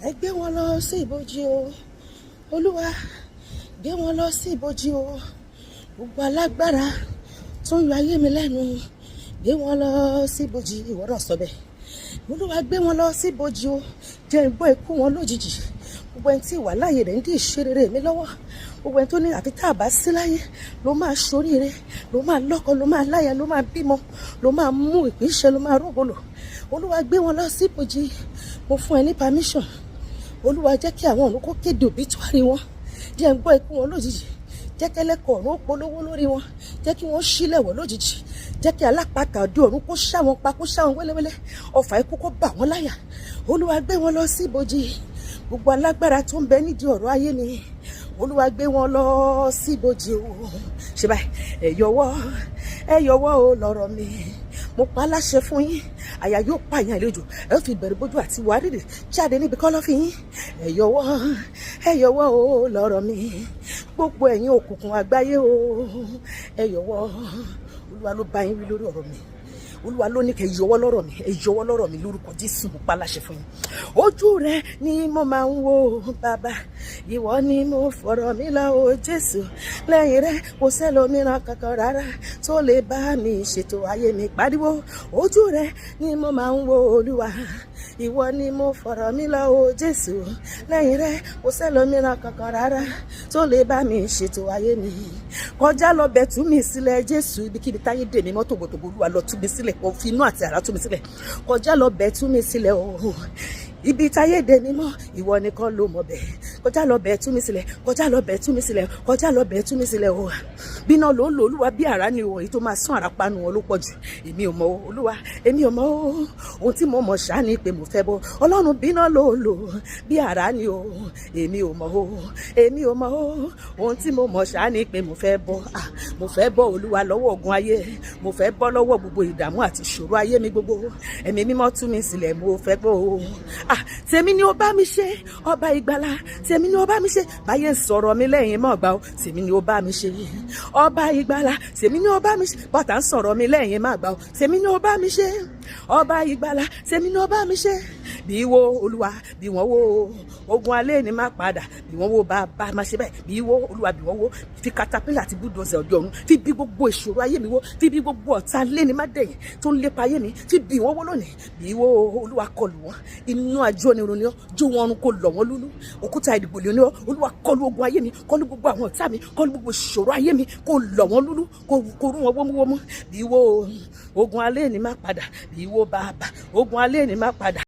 ẹ gbé wọn lọ sí ibojì o. Olúwa gbé wọn lọ sí ibojì o. Gbogbo alágbára tó ń yọ ayé mi lẹ́nu, gbé wọn lọ sí ibojì. Ìwọ náà sọ bẹ́ẹ̀. Olúwa gbé wọn lọ sí ibojì o. Jẹ́ n gbọ́ ikú wọn lójijì. Gbogbo ẹni tí ìwà láàyè rẹ̀ ń dí ìṣerere mi lọ́wọ́. Gbogbo ẹni tó ní àfi tá a bá sí láyé ló máa ṣoríire, ló máa lọ́kọ, ló máa láya, ló máa bímọ, ló máa mú ìpínṣẹ́, ló máa rógolo. Olúwa gbé wọn lọ sí ibojì. Mo fún ẹ ní permission. Olúwa jẹ́ kí àwọn ọ̀run kó kéde òbítúárì wọn. Jẹ́ n gbọ́ ikú wọn lójijì. Jẹ́ kẹ́lẹ́kọ̀ ọ̀run ó polówó lórí wọn. Jẹ́ kí wọ́n ṣílẹ̀wọ̀ lójijì. Jẹ́ kí alápatà òde ọ̀run kó ṣá wọn pa, kó ṣá wọn wẹ́lẹ́wẹ́lẹ́. Ọfà ikú kó bà wọ́n láyà. Olúwa gbé wọn lọ sí ibojì. Gbogbo alágbára tó ń bẹ nídìí ọ̀rọ̀ ayé mi, Olúwa gbé wọn lọ sí ibojì o. Ṣé báyìí, ẹ yọwọ́ o lọ́rọ̀ mi. Mo pa láṣẹ fún yín. Àyà yóò pààyàn àlejò. Ẹ fi bẹ̀rù bójú àti wàrìrì jáde níbi kọ́lọ́fín yín. Ẹ yọwọ́ o lọ́rọ̀ mi. Gbogbo ẹ̀yin òkùnkùn àgbáyé o. Ẹ yọwọ́. Olúwa ló bá yín wí lórí ọ̀rọ̀ mi. Olúwa ló ní kẹ́ yọwọ́ lọ́rọ̀ mi. Ẹ yọwọ́ lọ́rọ̀ mi lórúkọ Jésù. Mo pa láṣẹ fún yín. Ojú rẹ ni mo máa ń wo bàbá. Ìwọ ni mo fọ̀rọ̀ mi lọ o Jésù. Lẹ́yìn rẹ kò sẹ́lòmíràn kankan rárá tó lè bá mi ṣètò ayé mi. Pariwo, ojú rẹ ni mo máa ń wo Olúwa. Ìwọ ni mo fọ̀rọ̀ mi lọ o Jésù. Lẹ́yìn rẹ kò sẹ́lòmíràn kankan rárá tó lè bá mi ṣètò ayé mi. Kọjá lọ bẹ̀ tú mi sílẹ̀ Jésù. Ibikíbi táyé dè mí mọ́ tògbòtògbò, Olúwa lọ tú mi sílẹ̀. Kò fi inú àti àrà tú mi sílẹ̀. Kọjá lọ bẹ̀ tú mi sílẹ̀ o. Ibi táyé dè mí mọ́, ìwọ nìkan ló mọ̀ bẹ́ẹ̀. Kọjá lọ bẹ̀ tú mi sílẹ̀. Kọjá lọ bẹ̀ tú mi sílẹ̀. Kọjá lọ bẹ̀ tú mi sílẹ̀ o. Bíná ló ń lo Olúwa bí àrá ni o. Èyí tó máa sún àrá panu wọn ló pọ̀ jù. Èmi ò mọ̀ o Olúwa. Èmi ò mọ̀ o. Ohun tí mo mọ̀ ṣáá ni pé mo fẹ́ bọ́. Ọlọ́run bíná ló ń lò bí àrá ni o. Èmi ò mọ̀ o. Èmi ò mọ̀ o. Ohun tí mo mọ̀ ṣáá ni pé mo fẹ́ bọ́. Mo fẹ́ bọ́ Olúwa lọ́wọ́ ogun ayé. Mo fẹ́ bọ́ lọ́wọ́ gbogbo ìdààmú àti ìṣòro ayé mi gbogbo. Ẹ̀mí mímọ́ tú mi sílẹ̀. Mo fẹ́ bọ́ o. Tèmi ni ó bá mi ṣe ọba ìgbàlà. Tèmi ni ó bá mi ṣe. Báyé ń sọ̀rọ̀ mi lẹ́yìn mọ́ gbà o. Tèmi ni ó bá mi ṣe ọba ìgbàlà. Tèmi ni ó bá mi ṣe. Bọ́tà ń sọ̀rọ̀ mi lẹ́yìn má gbà o. Tèmi ni ó bá mi ṣe ọba ìgbàlà. Tèmi ni ó bá mi ṣe. Bí wo Olúwa, bí wọ́n wo ogun alẹ́ ni má padà. Bí wọ́n wo bàbá má ṣe bẹ́ẹ̀. Bí wo Olúwa, bí wọ́n wo fi katapila àti búdòzẹ̀ ọ̀dọ̀ ọ̀run. Fi bí gbogbo ìṣòro ayé mi wó. Fi bí gbogbo ọ̀tá lé ní má dẹ̀yìn tó ń lépa ayé mi. Fi bí wọ́n wó lónìí. Bí wo Olúwa kọlù wọ́n. Inú àjọ ni ronú jó wọn run kó lọ̀ wọ́n lúlú. Òkúta ìdìbò lé ní ọ. Olúwa kọlù ogun ayé mi. Kọlù gbogbo àwọn ọ̀tá mi. Kọlù gbogbo ìṣòro ayé mi. Kó lọ̀ wọ́n lúlú. Kó rú wọn wómúwómú. Bí wo ogun alẹ́ ni má padà. Bí wo bàbá ogun alẹ́ ni má padà.